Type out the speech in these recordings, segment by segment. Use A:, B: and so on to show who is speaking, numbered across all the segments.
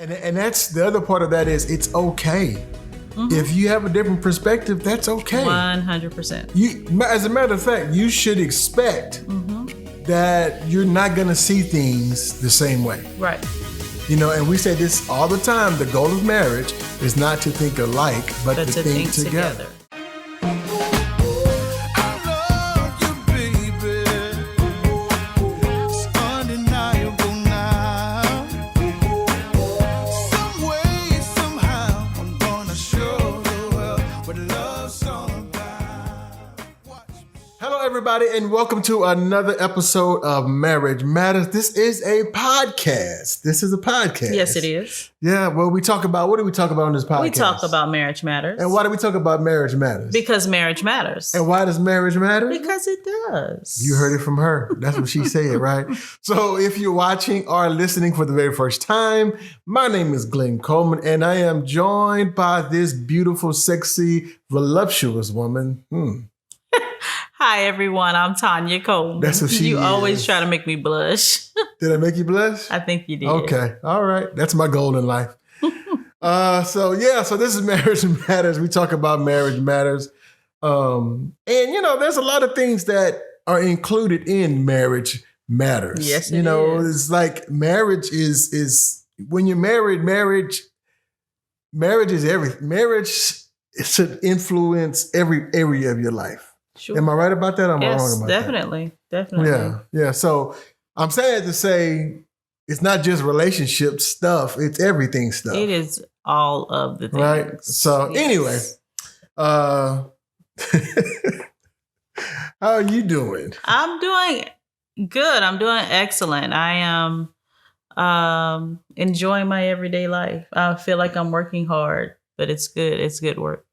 A: And that's the other part of that is it's okay. If you have a different perspective, that's okay.
B: 100%.
A: You, as a matter of fact, you should expect that you're not going to see things the same way.
B: Right.
A: You know, and we say this all the time. The goal of marriage is not to think alike, but to think together. Everybody, and welcome to another episode of Marriage Matters. This is a podcast.
B: Yes, it is.
A: Yeah, well, what do we talk about on this podcast?
B: We talk about Marriage Matters.
A: And why do we talk about Marriage Matters?
B: Because marriage matters.
A: And why does marriage matter?
B: Because it does.
A: You heard it from her. That's what she said, right? So if you're watching or listening for the very first time, my name is Glenn Coleman, and I am joined by this beautiful, sexy, voluptuous woman.
B: Hi, everyone. I'm Tanya Coleman.
A: That's what she
B: You
A: is.
B: Always try to make me blush.
A: Did I make you blush?
B: I think you did.
A: Okay. All right. That's my goal in life. So this is Marriage Matters. We talk about marriage matters. And, there's a lot of things that are included in Marriage Matters.
B: Yes,
A: It's like marriage is when you're married, marriage is everything. Marriage should influence every area of your life.
B: Sure.
A: Am I right about that? Or am I wrong about
B: definitely.
A: that?
B: Definitely.
A: Yeah. So I'm saying to say it's not just relationship stuff; it's everything stuff.
B: It is all of the things.
A: Right. So anyway, how are you doing?
B: I'm doing good. I'm doing excellent. I am enjoying my everyday life. I feel like I'm working hard, but it's good. It's good work.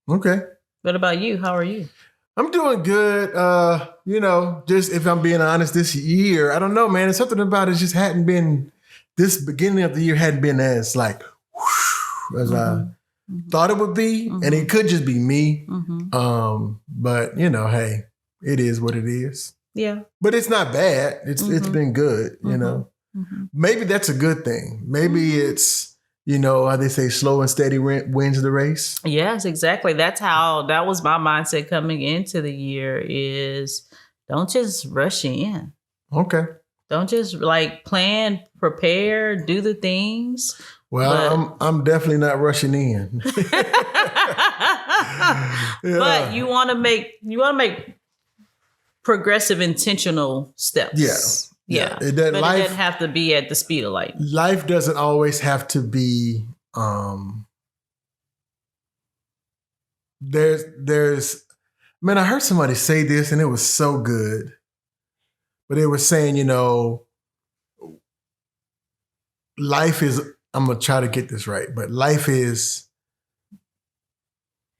A: Okay.
B: What about you? How are you?
A: I'm doing good. Just if I'm being honest, this year, I don't know, man. It's something about it just hadn't been, this beginning of the year hadn't been as like, whoosh, as I thought it would be. And it could just be me. But hey, it is what it is.
B: Yeah.
A: But it's not bad. It's been good, you know. Maybe that's a good thing. Maybe it's, how they say slow and steady wins the race.
B: Yes, exactly. That was my mindset coming into the year is don't just rush in.
A: Okay.
B: Don't just plan, prepare, do the things.
A: Well, I'm definitely not rushing in.
B: But you want to make progressive, intentional steps. Yeah. It doesn't have to be at the speed of light.
A: Life doesn't always have to be, man, I heard somebody say this and it was so good, but they were saying, life is, I'm going to try to get this right, but life is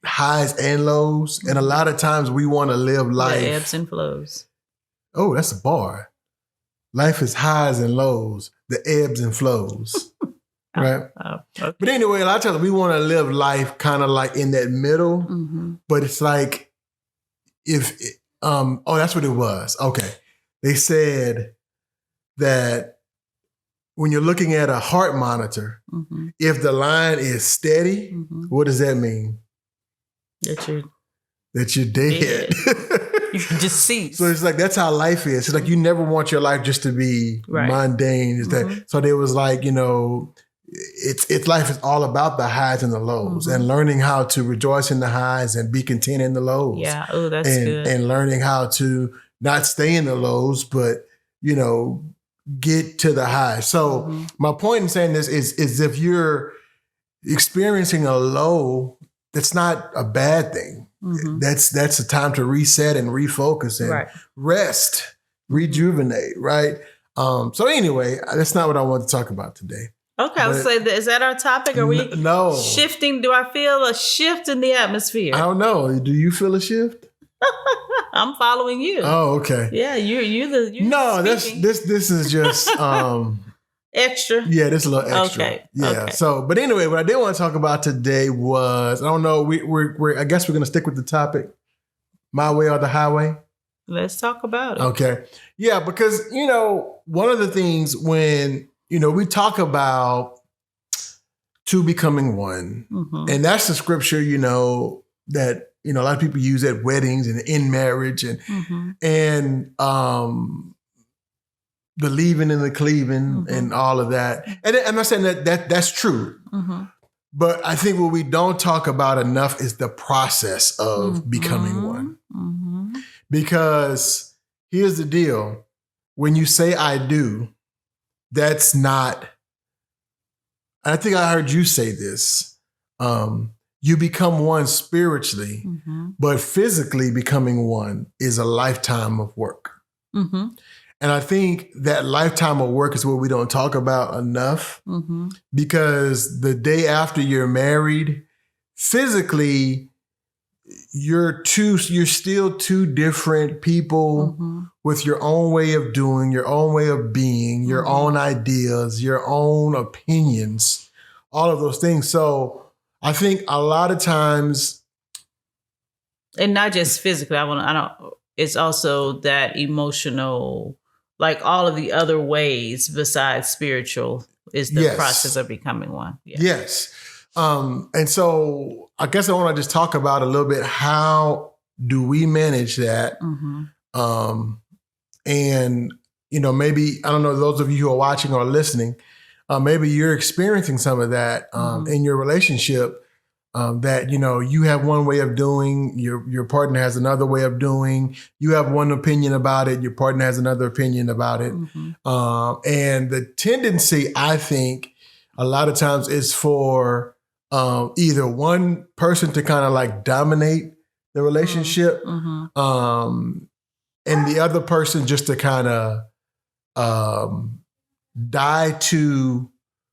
A: highs and lows. And a lot of times we want to live life.
B: The ebbs and flows.
A: Oh, that's a bar. Life is highs and lows, the ebbs and flows, right?
B: Okay.
A: But anyway, a lot of times we want to live life kind of like in that middle, but it's like that's what it was. Okay. They said that when you're looking at a heart monitor, if the line is steady, what does that mean? That you're dead.
B: You're deceased.
A: So it's like, that's how life is. It's like, you never want your life just to be mundane. Is that, so there was like, it's life is all about the highs and the lows and learning how to rejoice in the highs and be content in the lows.
B: Yeah. Oh, that's good.
A: And learning how to not stay in the lows, but, get to the highs. So my point in saying this is if you're experiencing a low, that's not a bad thing. That's a time to reset and refocus and rest, rejuvenate, right? So anyway, that's not what I want to talk about today.
B: Okay, I was saying, is that our topic? Are we shifting? Do I feel a shift in the atmosphere?
A: I don't know. Do you feel a shift?
B: I'm following you.
A: Oh, okay.
B: Yeah, you're
A: this is just
B: extra.
A: Yeah, this is a little extra.
B: Okay.
A: Yeah.
B: Okay.
A: So, but anyway, what I did want to talk about today was, I don't know, we're I guess we're gonna stick with the topic, my way or the highway.
B: Let's talk about it.
A: Okay. Yeah, because one of the things when we talk about two becoming one.
B: Mm-hmm.
A: And that's the scripture, that, a lot of people use at weddings and in marriage and,
B: Mm-hmm.
A: and, the leaving and the cleaving and all of that. And I'm not saying that's true.
B: Mm-hmm.
A: But I think what we don't talk about enough is the process of becoming one.
B: Mm-hmm.
A: Because here's the deal. When you say I do, that's not, I think I heard you say this. You become one spiritually, but physically becoming one is a lifetime of work.
B: Mm-hmm.
A: And I think that lifetime of work is what we don't talk about enough, because the day after you're married, physically, you're still two different people with your own way of doing, your own way of being, your own ideas, your own opinions, all of those things. So I think a lot of times,
B: and not just physically, it's also that emotional, like all of the other ways besides spiritual is the process of becoming one. Yeah.
A: Yes. And so I guess I want to just talk about a little bit, how do we manage that? And, maybe, I don't know, those of you who are watching or listening, maybe you're experiencing some of that in your relationship, that, you have one way of doing, your partner has another way of doing, you have one opinion about it, your partner has another opinion about it. And the tendency, I think, a lot of times is for either one person to kind of like dominate the relationship, and the other person just to kind of die to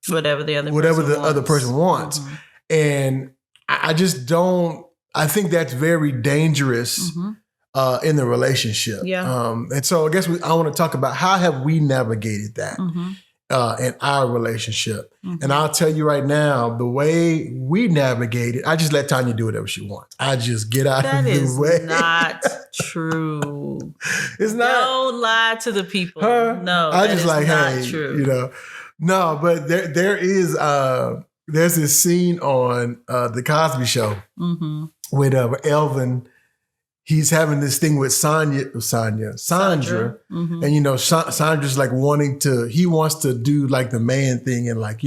B: whatever the
A: other person wants. And I just don't, I think that's very dangerous in the relationship.
B: Yeah.
A: And so I guess I want to talk about how have we navigated that in our relationship. And I'll tell you right now, the way we navigate it, I just let Tanya do whatever she wants. I just get out of the way.
B: That is not true.
A: It's not.
B: Don't lie to the people.
A: Huh?
B: No,
A: I
B: that
A: just
B: is
A: like,
B: not
A: hey,
B: true.
A: No, but there is there's this scene on the Cosby Show with Elvin. He's having this thing with Sandra. And, Sandra's like he wants to do like the man thing and like,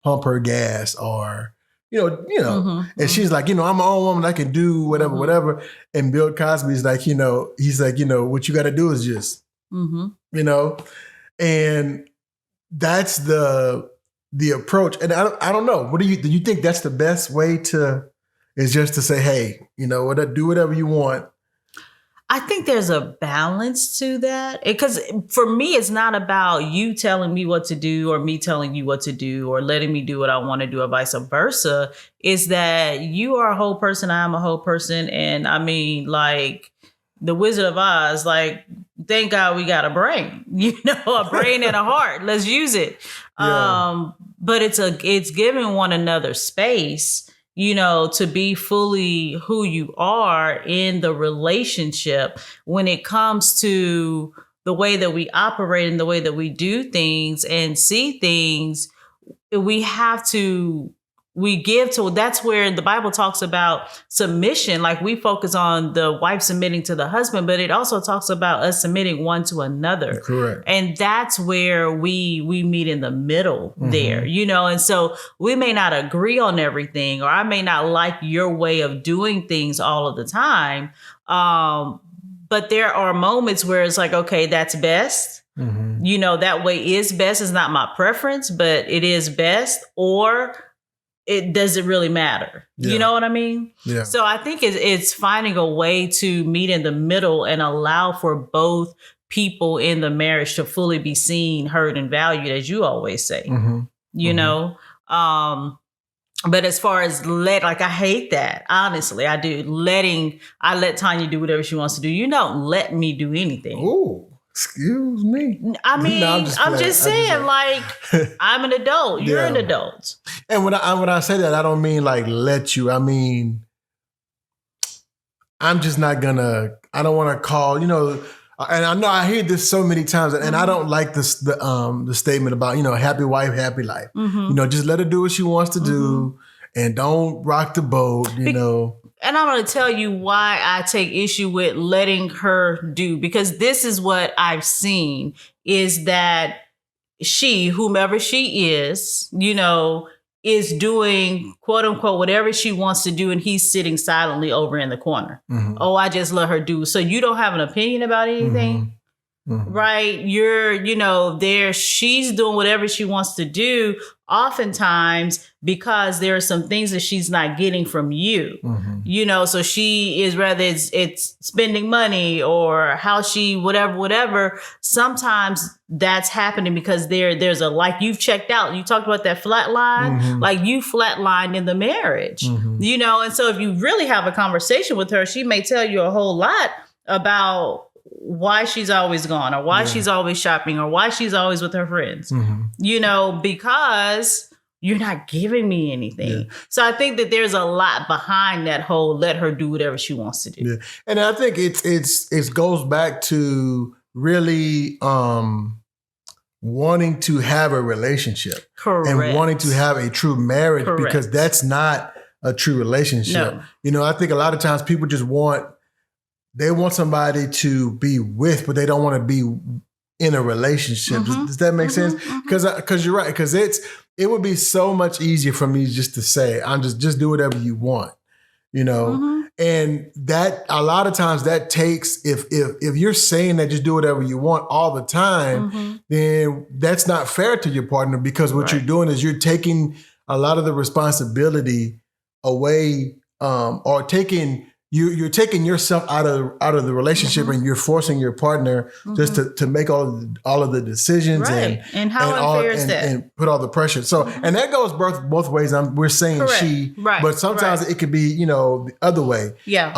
A: pump her gas or, and she's like, I'm my own woman. I can do whatever. And Bill Cosby's like, he's like, what you got to do is just, and that's the approach. And I don't know. Do you think that's the best way is just to say, hey, do whatever you want?
B: I think there's a balance to that, because for me, it's not about you telling me what to do or me telling you what to do or letting me do what I want to do or vice versa. Is that you are a whole person, I'm a whole person. And I mean, like the Wizard of Oz, like, thank God we got a brain, a brain and a heart. Let's use it. Yeah. But it's giving one another space, to be fully who you are in the relationship when it comes to the way that we operate and the way that we do things and see things. That's where the Bible talks about submission. Like we focus on the wife submitting to the husband, but it also talks about us submitting one to another.
A: Correct.
B: And that's where we meet in the middle there, and so we may not agree on everything, or I may not like your way of doing things all of the time. But there are moments where it's like, okay, that's best. That way is best. It's not my preference, but it is best. Or it doesn't really matter. Yeah. You know what I mean?
A: Yeah.
B: So I think it's finding a way to meet in the middle and allow for both people in the marriage to fully be seen, heard, and valued, as you always say. But as far as I hate that. Honestly, I do. I let Tanya do whatever she wants to do. You don't let me do anything.
A: Ooh. Excuse me.
B: I mean, no, I'm just saying, like, I'm an adult. You're an adult.
A: And when I say that, I don't mean like let you. I mean, I'm just not gonna. I don't want to call. and I know I hear this so many times, and I don't like the statement about, happy wife, happy life. Just let her do what she wants to do, and don't rock the boat.
B: And I'm going to tell you why I take issue with letting her do, because this is what I've seen is that she, whomever she is, is doing quote unquote whatever she wants to do, and he's sitting silently over in the corner. Oh, I just let her do. So you don't have an opinion about anything, right? You're, there, she's doing whatever she wants to do, oftentimes because there are some things that she's not getting from you, so she is, whether it's spending money or how she, whatever, sometimes that's happening because there's like you've checked out. You talked about that flat line, like you flatlined in the marriage, and so if you really have a conversation with her, she may tell you a whole lot about why she's always gone or why she's always shopping or why she's always with her friends, because you're not giving me anything. Yeah. So I think that there's a lot behind that whole let her do whatever she wants to do.
A: Yeah. And I think it goes back to really wanting to have a relationship.
B: Correct.
A: And wanting to have a true marriage. Correct. Because that's not a true relationship. No. I think a lot of times people just want somebody to be with, but they don't want to be in a relationship. Does that make sense? Because you're right. Because it would be so much easier for me just to say, I'm just do whatever you want, and that a lot of times that takes, if you're saying that just do whatever you want all the time, then that's not fair to your partner, because what you're doing is you're taking a lot of the responsibility away, or you're taking yourself out of the relationship, and you're forcing your partner just to make all of the decisions,
B: and how unfair is that?
A: And put all the pressure. So, and that goes both ways. We're saying she, but sometimes it could be, the other way.
B: Yeah.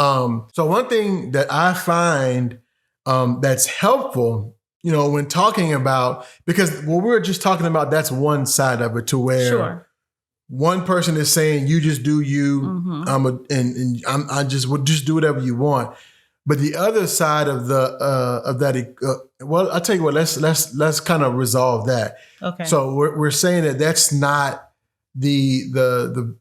A: So one thing that I find that's helpful, when talking about, because what we were just talking about, that's one side of it, to where one person is saying you just do you, I just would just do whatever you want. But the other side of that, well, I'll tell you what. Let's kind of resolve that. Okay. So we're saying that that's not the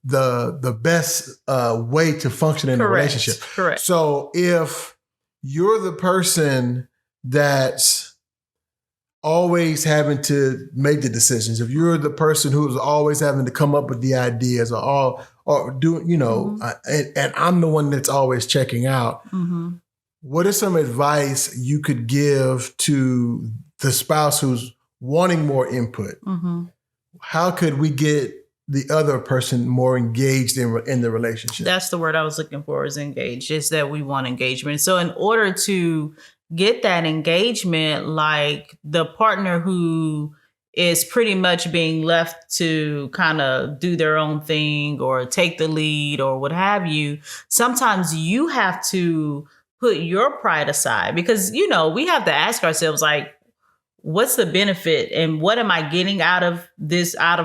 A: best way to function in a relationship.
B: Correct.
A: So if you're the person that's always having to make the decisions, if you're the person who's always having to come up with the ideas or do, and I'm the one that's always checking out, what is some advice you could give to the spouse who's wanting more input? How could we get the other person more engaged in the relationship?
B: That's the word I was looking for, is engaged. It's that we want engagement. So in order to get that engagement, like the partner who is pretty much being left to kind of do their own thing or take the lead or what have you, sometimes you have to put your pride aside, because, we have to ask ourselves, like, what's the benefit and what am I getting out of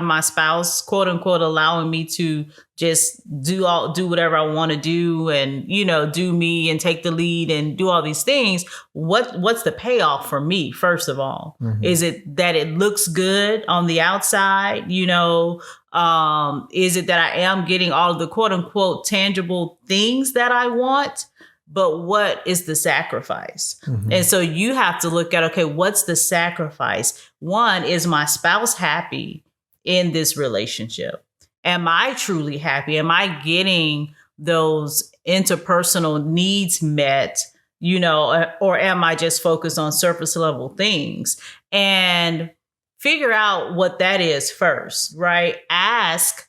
B: my spouse, quote unquote, allowing me to just do whatever I want to do and, do me and take the lead and do all these things. What's the payoff for me? First of all, is it that it looks good on the outside? Is it that I am getting all of the quote unquote tangible things that I want? But what is the sacrifice? And so you have to look at, okay, what's the sacrifice? One, is my spouse happy in this relationship? Am I truly happy? Am I getting those interpersonal needs met, or am I just focused on surface level things? And figure out what that is first, right? Ask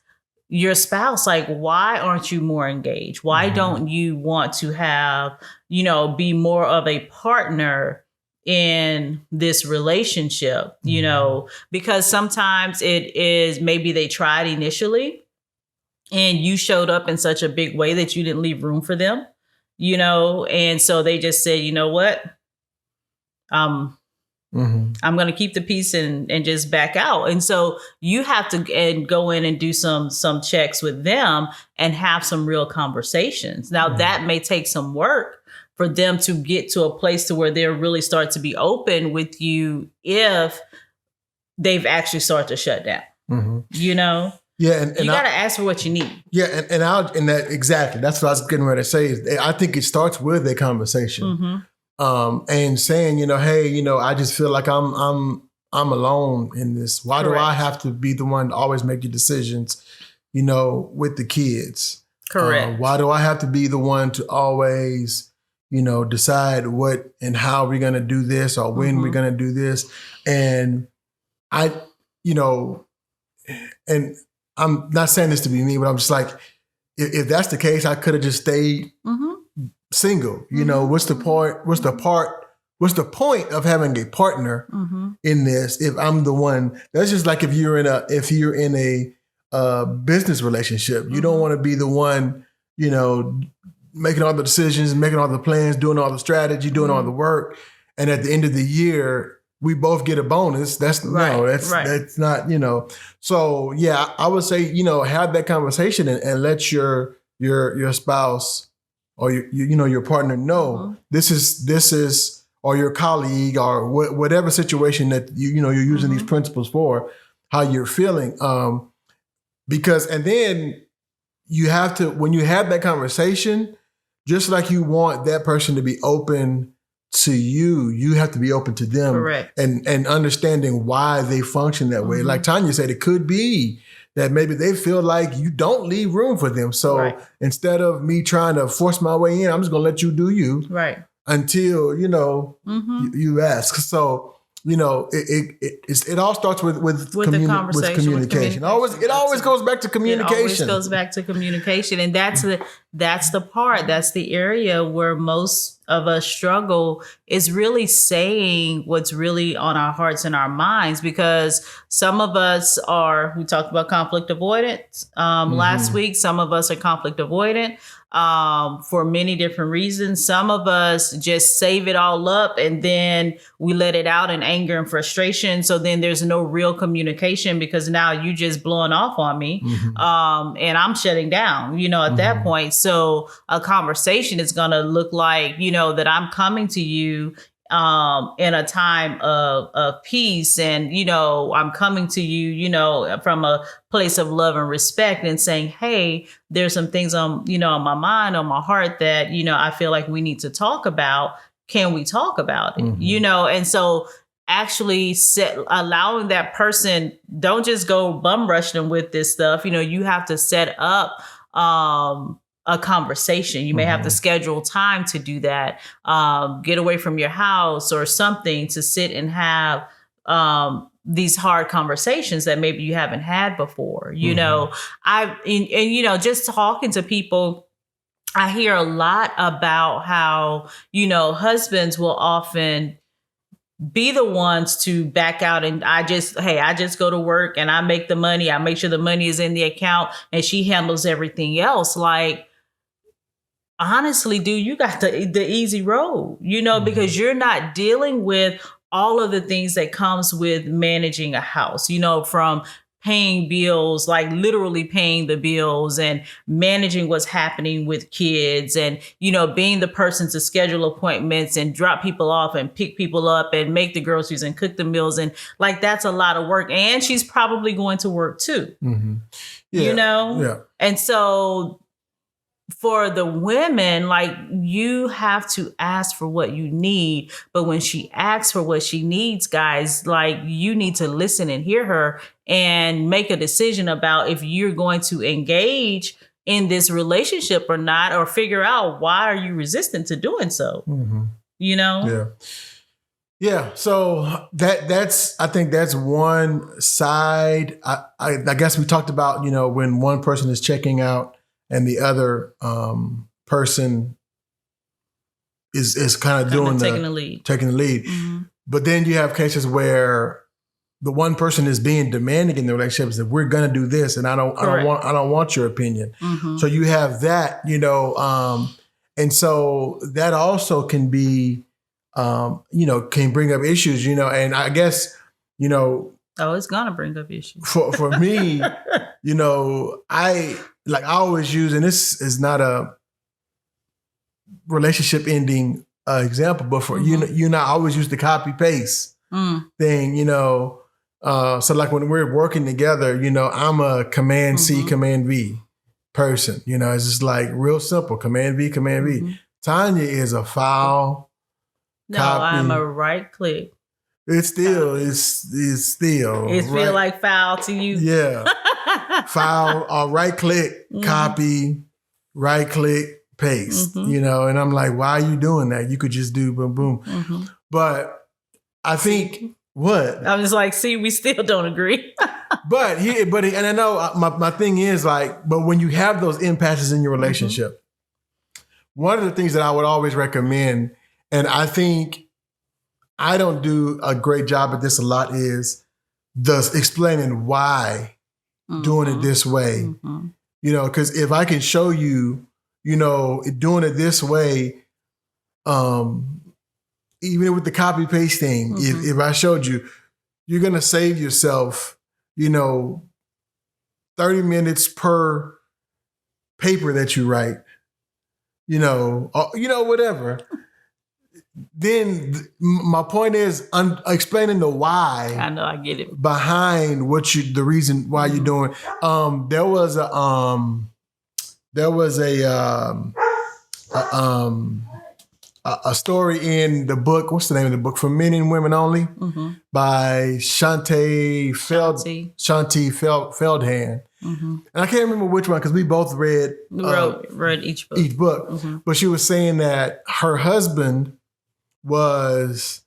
B: your spouse, like, why aren't you more engaged? Why don't you want to have, be more of a partner in this relationship? Because sometimes it is, maybe they tried initially and you showed up in such a big way that you didn't leave room for them, and so they just said, you know what? I'm going to keep the peace and just back out. And so you have to go in and do some checks with them and have some real conversations. Now that may take some work for them to get to a place to where they'll really start to be open with you if they've actually started to shut down. You know?
A: Yeah, and
B: you got to ask for what you need.
A: Yeah, and that exactly. That's what I was getting ready to say. Is I think it starts with a conversation, and saying, hey, I just feel like I'm alone in this. Why do I have to be the one to always make the decisions, with the kids?
B: Correct.
A: Why do I have to be the one to always, decide what and how we're going to do this or when we're going to do this? And and I'm not saying this to be me, but I'm just like, if that's the case, I could have just stayed single. What's the point? What's the point of having a partner in this if I'm the one? That's just like if you're in a business relationship, you don't want to be the one, making all the decisions, making all the plans, doing all the strategy, doing all the work, and at the end of the year, we both get a bonus. That's that's not, So yeah, I would say, have that conversation and let your spouse or your partner know this is, or your colleague or whatever situation that you're using these principles for, how you're feeling. Because, and then you have to, when you have that conversation, just like you want that person to be open to you, you have to be open to them.
B: Correct.
A: And understanding why they function that way. Like Tanya said, it could be that maybe they feel like you don't leave room for them. So instead of me trying to force my way in, I'm just going to let you do you.
B: Right.
A: Until, you ask. So, it all starts with
B: the conversation,
A: with communication. It always goes back to communication.
B: It always goes back to communication. And that's the area where most of us struggle, is really saying what's really on our hearts and our minds, because some of us we talked about conflict avoidance last week. Some of us are conflict avoidant for many different reasons. Some of us just save it all up and then we let it out in anger and frustration. So then there's no real communication, because now you just blowing off on me and I'm shutting down, at that point. So a conversation is going to look like, that I'm coming to you in a time of peace, and I'm coming to you from a place of love and respect, and saying, hey, there's some things on my mind, on my heart that I feel like we need to talk about. Can we talk about it? And so actually allowing that person, don't just go bum rush them with this stuff. You have to set up a conversation. You may have to schedule time to do that. Get away from your house or something to sit and have these hard conversations that maybe you haven't had before. Just talking to people, I hear a lot about how, husbands will often be the ones to back out, and I just go to work and I make the money. I make sure the money is in the account and she handles everything else. Like, honestly, dude, you got the easy road, because you're not dealing with all of the things that comes with managing a house, from paying bills, like literally paying the bills, and managing what's happening with kids, and, being the person to schedule appointments and drop people off and pick people up and make the groceries and cook the meals. And like, that's a lot of work. And she's probably going to work too,
A: Yeah.
B: And so for the women, like, you have to ask for what you need. But when she asks for what she needs, guys, like, you need to listen and hear her and make a decision about if you're going to engage in this relationship or not, or figure out why are you resistant to doing so.
A: Yeah. So I think that's one side. I guess we talked about, when one person is checking out and the other person is kind of taking the lead. But then you have cases where the one person is being demanding in the relationship, that we're going to do this, and I don't want your opinion. So you have that, and so that also can be, can bring up issues, and I guess,
B: it's gonna bring up issues.
A: For me, I always use, and this is not relationship ending example, but for you and I always use the copy paste thing, so like when we're working together, I'm a Command C, Command V person. It's just like real simple. Command V, Command V. Tanya is a file.
B: No,
A: copy.
B: I'm a right click.
A: It's still. It
B: feel like file to you.
A: Yeah. File, right click, copy, right click, paste. And I'm like, why are you doing that? You could just do boom, boom. But I think what?
B: I'm just like, see, we still don't agree.
A: and I know my thing is like, but when you have those impasses in your relationship, one of the things that I would always recommend, and I think I don't do a great job at this a lot, is thus explaining why doing it this way. Because if I can show you, doing it this way, even with the copy paste thing, if I showed you, you're going to save yourself, 30 minutes per paper that you write, whatever. Then my point is explaining the why.
B: I know, I get it.
A: Behind the reason why you're doing. There was a story in the book. What's the name of the book? For Men and Women Only, by Shanti Feldhahn. And I can't remember which one because we both read
B: each book.
A: But she was saying that her husband was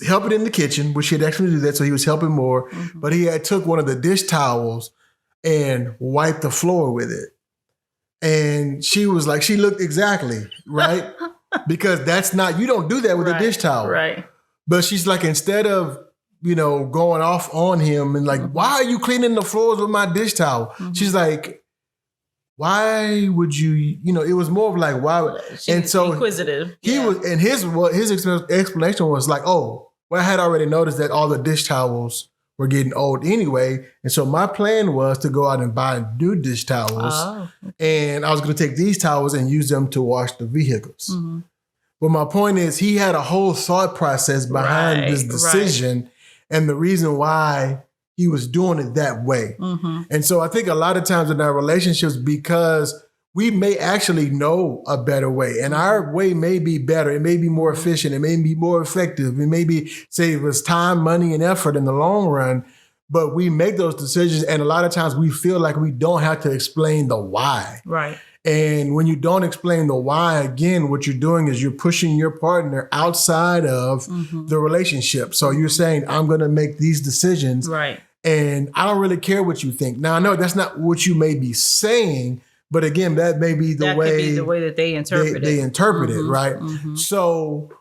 A: helping in the kitchen, which he had actually do that, so he was helping more. But he had took one of the dish towels and wiped the floor with it. And she was like, she looked exactly right because you don't do that with a dish towel.
B: Right.
A: But she's like, instead of, going off on him and like, why are you cleaning the floors with my dish towel? She's like, why would you, it was more of like, why? And so
B: inquisitive.
A: He was, and his explanation was like, I had already noticed that all the dish towels were getting old anyway. And so my plan was to go out and buy new dish towels. And I was going to take these towels and use them to wash the vehicles. But my point is, he had a whole thought process behind this decision and the reason why he was doing it that way. And so I think a lot of times in our relationships, because we may actually know a better way and our way may be better. It may be more efficient. It may be more effective. It may be save us time, money, and effort in the long run. But we make those decisions. And a lot of times we feel like we don't have to explain the why.
B: Right.
A: And when you don't explain the why, again, what you're doing is you're pushing your partner outside of the relationship. So you're saying, I'm going to make these decisions.
B: Right.
A: And I don't really care what you think. Now, I know that's not what you may be saying, but again, that may be the way
B: that they interpret it.
A: They interpret it, right? So,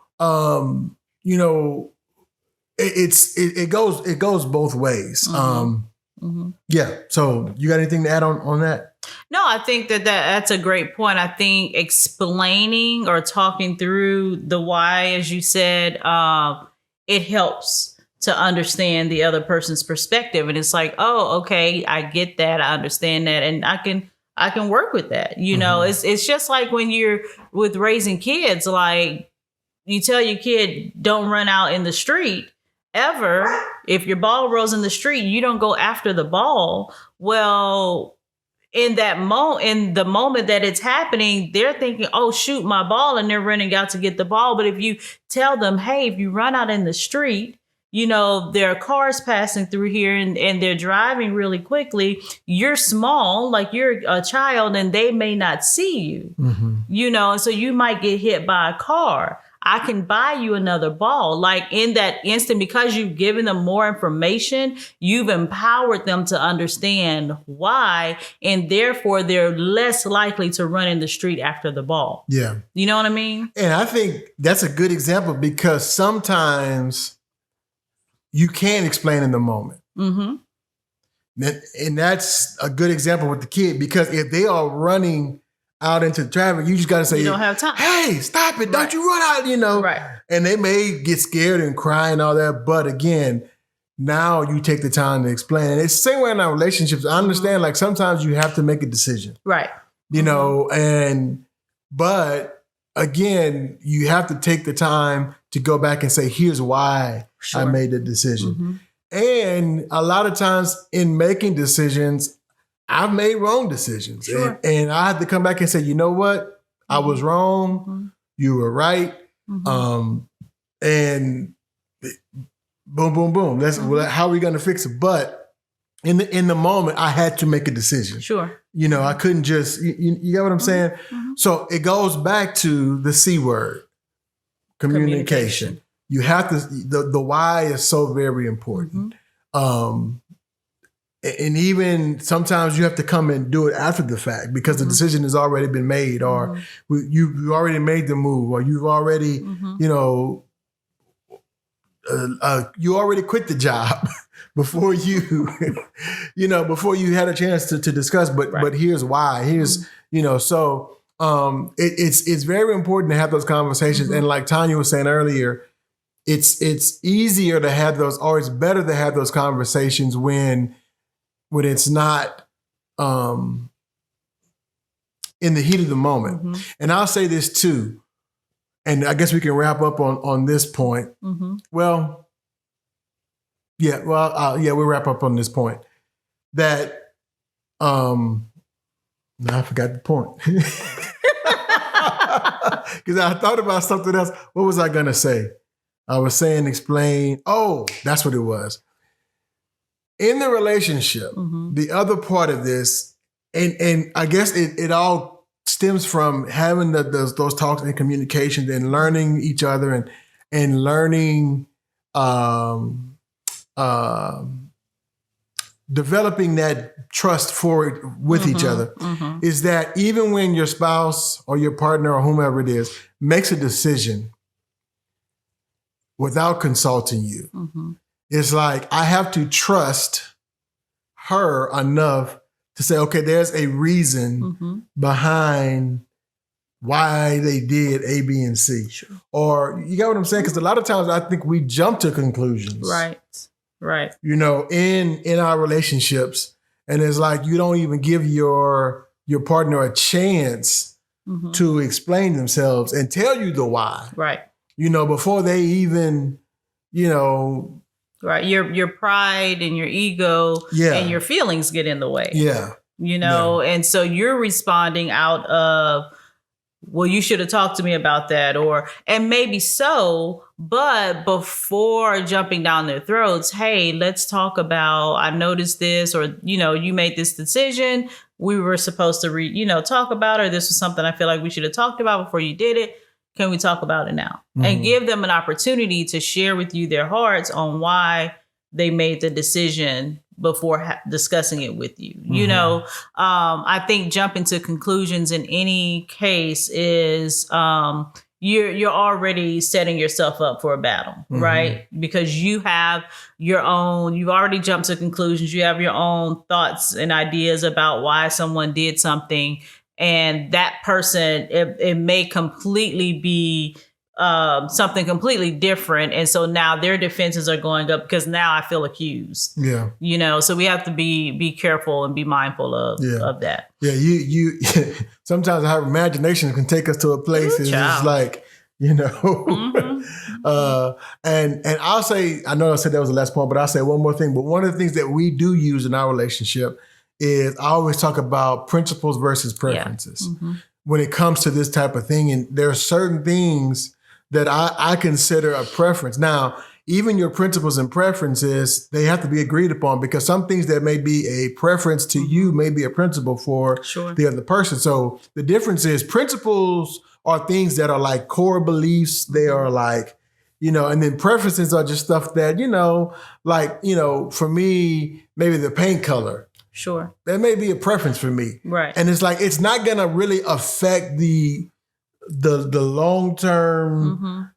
A: it goes both ways. Yeah. So, you got anything to add on that?
B: No, I think that's a great point. I think explaining or talking through the why, as you said, it helps to understand the other person's perspective. And it's like, oh, okay, I get that. I understand that. And I can work with that. It's just like when you're with raising kids, like you tell your kid, don't run out in the street ever. If your ball rolls in the street, you don't go after the ball. Well, in the moment that it's happening, they're thinking, oh, shoot, my ball, and they're running out to get the ball. But if you tell them, hey, if you run out in the street, there are cars passing through here and they're driving really quickly. You're small, like you're a child, and they may not see you, so you might get hit by a car. I can buy you another ball. Like in that instant, because you've given them more information, you've empowered them to understand why, and therefore they're less likely to run in the street after the ball.
A: Yeah.
B: You know what I mean?
A: And I think that's a good example because sometimes you can't explain in the moment. And that's a good example with the kid because if they are running out into traffic, you just got to say,
B: you don't have time.
A: Hey, stop it. Don't you run out,
B: Right.
A: And they may get scared and cry and all that. But again, now you take the time to explain. And it's the same way in our relationships. I understand like sometimes you have to make a decision.
B: Right.
A: you know, but again, you have to take the time to go back and say, here's why I made the decision. And a lot of times in making decisions, I've made wrong decisions. And I had to come back and say, you know what? I was wrong. You were right. And boom, boom, boom. That's how are we going to fix it? But in the moment, I had to make a decision. You know, I couldn't just, you get what I'm saying? So it goes back to the C word, communication. You have to, the why is so very important. And even sometimes you have to come and do it after the fact because the decision has already been made, or you already made the move, or you've already, you know, you already quit the job before you, you know, before you had a chance to discuss. But here's why. Here's, you know, so it's very important to have those conversations. And like Tanya was saying earlier, it's easier to have those, or it's better to have those conversations when it's not in the heat of the moment. And I'll say this too, and I guess we can wrap up on this point. Well, we'll wrap up on this point. That now I forgot the point. Because I thought about something else. What was I gonna say? I was saying explain. Oh, that's what it was. In the relationship, the other part of this, and I guess it all stems from having those talks and communications and learning each other and learning, developing that trust with each other, is that even when your spouse or your partner or whomever it is makes a decision without consulting you, it's like I have to trust her enough to say, okay, there's a reason behind why they did A, B, and C. Or you get what I'm saying? Because a lot of times I think we jump to conclusions. Right. You know, in our relationships. And it's like you don't even give your partner a chance to explain themselves and tell you the why. Right. You know, before they even, you know.
B: Right. Your pride and your ego and your feelings get in the way. Yeah. You know, and so you're responding out of, well, you should have talked to me about that, and maybe so, but before jumping down their throats, hey, let's talk about, I noticed this, or, you know, you made this decision. We were supposed to, talk about it, or this was something I feel like we should have talked about before you did it. Can we talk about it now? And give them an opportunity to share with you their hearts on why they made the decision before discussing it with you. You know, I think jumping to conclusions in any case is you're already setting yourself up for a battle, right? Because you have you've already jumped to conclusions. You have your own thoughts and ideas about why someone did something. And that person, it may completely be something completely different. And so now their defenses are going up because now I feel accused. Yeah. You know, so we have to be careful and be mindful of that. Yeah, you sometimes our imagination can take us to a place it's just like, you know. And I'll say, I know I said that was the last point, but I'll say one more thing. But one of the things that we do use in our relationship is I always talk about principles versus preferences when it comes to this type of thing. And there are certain things that I consider a preference. Now, even your principles and preferences, they have to be agreed upon, because some things that may be a preference to you may be a principle for the other person. So the difference is principles are things that are like core beliefs. They are like, you know, and then preferences are just stuff that, you know, like, you know, for me, maybe the paint color. Sure. That may be a preference for me. Right. And it's like, it's not going to really affect the long-term,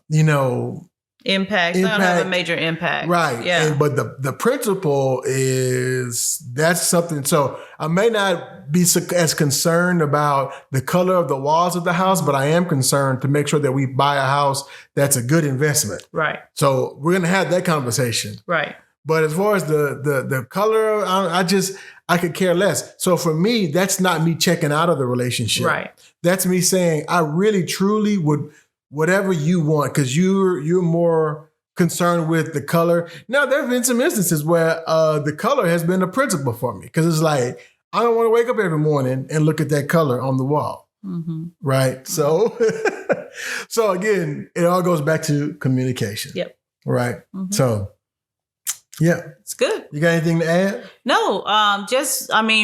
B: you know, impact. It's not gonna have a major impact. Right. Yeah. But the principle is, that's something. So I may not be as concerned about the color of the walls of the house, but I am concerned to make sure that we buy a house that's a good investment. Right. So we're going to have that conversation. Right.
A: But as far as the color, I could care less. So for me, that's not me checking out of the relationship.
B: Right.
A: That's me saying I really truly would whatever you want because you're more concerned with the color. Now there have been some instances where the color has been a principle for me because it's like I don't want to wake up every morning and look at that color on the wall.
B: Mm-hmm.
A: Right. So so again, it all goes back to communication.
B: Yep.
A: Right.
B: Mm-hmm.
A: So yeah.
B: It's good.
A: You got anything to add?
B: No,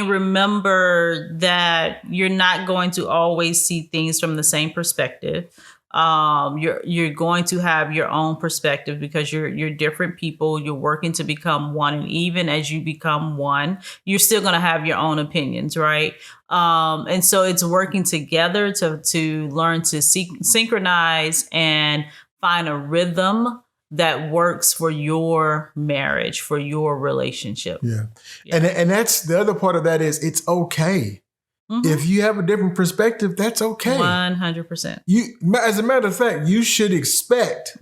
B: remember that you're not going to always see things from the same perspective. You're going to have your own perspective because you're different people. You're working to become one, and even as you become one, you're still going to have your own opinions, right? And so it's working together to learn to synchronize and find a rhythm that works for your marriage, for your relationship.
A: Yeah. And that's the other part of that is it's okay. Mm-hmm. If you have a different perspective, that's okay.
B: 100%.
A: As a matter of fact, you should expect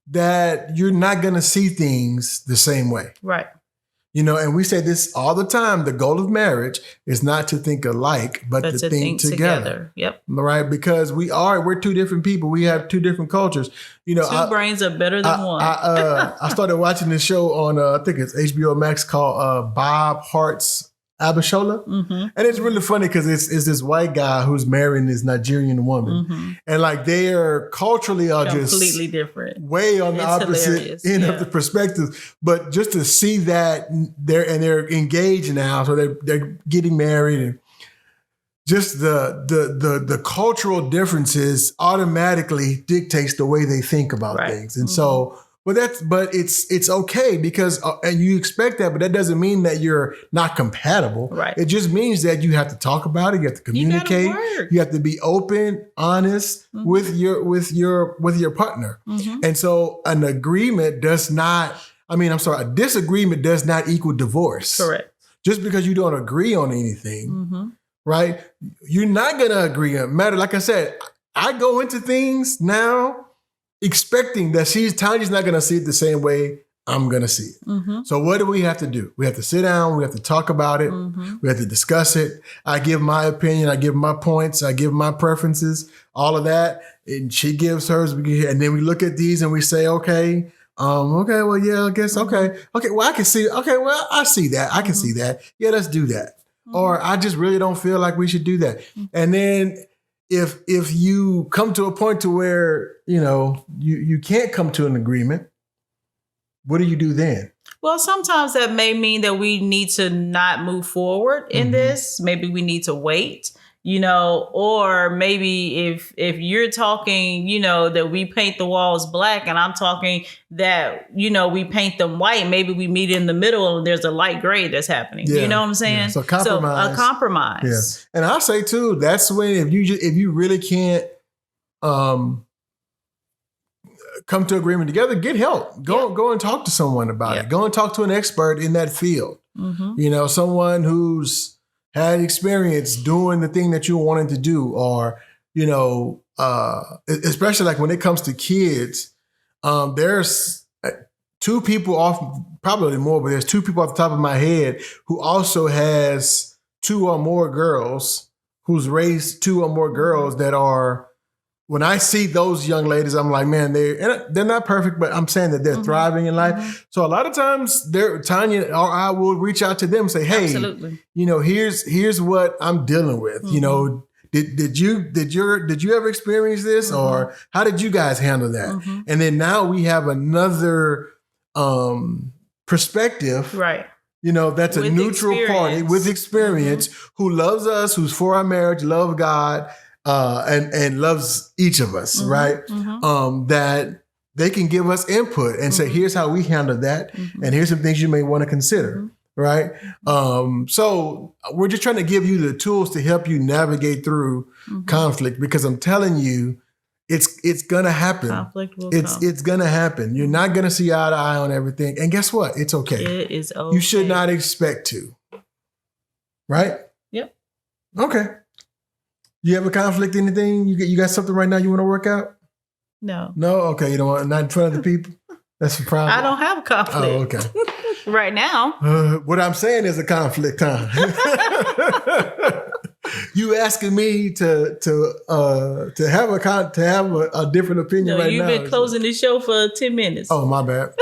A: that you're not going to see things the same way.
B: Right.
A: And we say this all the time. The goal of marriage is not to think alike, but to think together.
B: Yep.
A: Right. Because we're two different people. We have two different cultures. Two
B: brains are better than one.
A: I started watching this show on, I think it's HBO Max called Bob Hart's Abishola. Mm-hmm. And it's really funny because it's this white guy who's marrying this Nigerian woman. Mm-hmm. And like they are culturally
B: completely different.
A: Way on the opposite end of the perspective. But just to see that they're engaged now, so they're getting married, and just the cultural differences automatically dictates the way they think about things. And so but it's okay because and you expect that, but that doesn't mean that you're not compatible.
B: Right.
A: It just means that you have to talk about it. You have to communicate. You have to be open, honest with your partner. Mm-hmm. And so a disagreement does not equal divorce.
B: Correct.
A: Just because you don't agree on anything, right? You're not gonna agree on matter. Like I said, I go into things now expecting that Tanya's not going to see it the same way I'm going to see it. Mm-hmm. So what do we have to do? We have to sit down. We have to talk about it. Mm-hmm. We have to discuss it. I give my opinion. I give my points. I give my preferences, all of that. And she gives hers. And then we look at these and we say, okay, well, yeah, I guess, okay, well, I can see, okay, well, I see that. I can see that. Yeah, let's do that. Mm-hmm. Or I just really don't feel like we should do that. Mm-hmm. And then if you come to a point to where, you can't come to an agreement, what do you do then?
B: Well, sometimes that may mean that we need to not move forward in this. Maybe we need to wait, or maybe if you're talking, that we paint the walls black and I'm talking that, we paint them white, maybe we meet in the middle and there's a light gray that's happening. Yeah, you know what I'm saying?
A: Yeah. So compromise.
B: So a compromise.
A: Yeah. And I'll say too, that's when if you really can't come to agreement together, get help. Go and talk to someone about it. Go and talk to an expert in that field. Mm-hmm. Someone who's had experience doing the thing that you wanted to do, or, especially like when it comes to kids, there's two people probably more, but there's two people off the top of my head who also has two or more girls, who's raised two or more girls that are, when I see those young ladies, I'm like, man, they're not perfect, but I'm saying that they're thriving in life. Mm-hmm. So a lot of times Tanya or I will reach out to them and say, hey,
B: absolutely.
A: Here's what I'm dealing with. Mm-hmm. Did you ever experience this, or how did you guys handle that? Mm-hmm. And then now we have another perspective.
B: Right.
A: That's with a neutral party with experience who loves us, who's for our marriage, love God, and loves each of us, right? Mm-hmm. That they can give us input and say, here's how we handle that. Mm-hmm. And here's some things you may want to consider, right? So we're just trying to give you the tools to help you navigate through conflict, because I'm telling you, it's going to happen.
B: Conflict will
A: come. It's going to happen. You're not going to see eye to eye on everything. And guess what? It's okay.
B: It is okay.
A: You should not expect to, right?
B: Yep.
A: Okay. You have a conflict, anything? You got something right now you want to work out?
B: No.
A: No? Okay, you don't want, not in front of the people? That's a problem.
B: I don't have a conflict.
A: Oh, okay.
B: Right now.
A: What I'm saying is a conflict, huh? You asking me to have a different opinion right now.
B: You've been closing the show for 10 minutes.
A: Oh, my bad.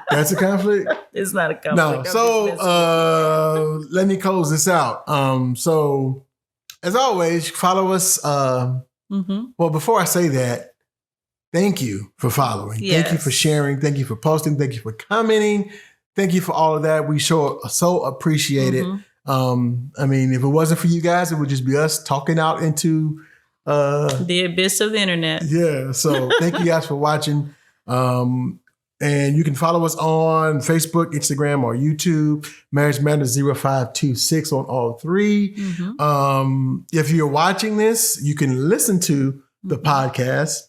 A: That's a conflict?
B: It's not a conflict.
A: No. So let me close this out. So as always, follow us. Well, before I say that, thank you for following.
B: Yes.
A: Thank you for sharing. Thank you for posting. Thank you for commenting. Thank you for all of that. We so appreciate it. I mean, if it wasn't for you guys, it would just be us talking out into
B: the abyss of the internet.
A: Yeah. So thank you guys for watching. And you can follow us on Facebook, Instagram, or YouTube. Marriage Matters 0526 on all three. If you're watching this, you can listen to the podcast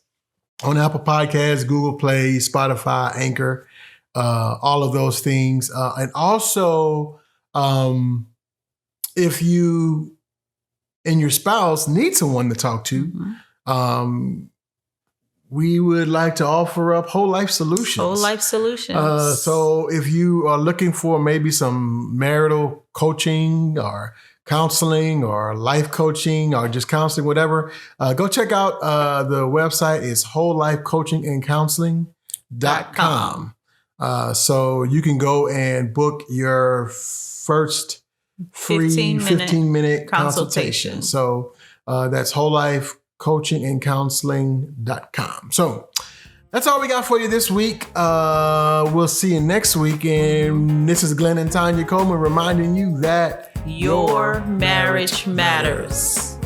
A: on Apple Podcasts, Google Play, Spotify, Anchor, all of those things. And also, if you and your spouse need someone to talk to, we would like to offer up whole life solutions.
B: Whole life solutions.
A: So if you are looking for maybe some marital coaching or counseling or life coaching or just counseling, whatever, go check out the website is wholelifecoachingandcounseling.com. So you can go and book your first free 15-minute consultation. So that's wholelifecoachingandcounseling.com. So that's all we got for you this week. We'll see you next week. And this is Glenn and Tanya Coleman reminding you that
B: your marriage matters.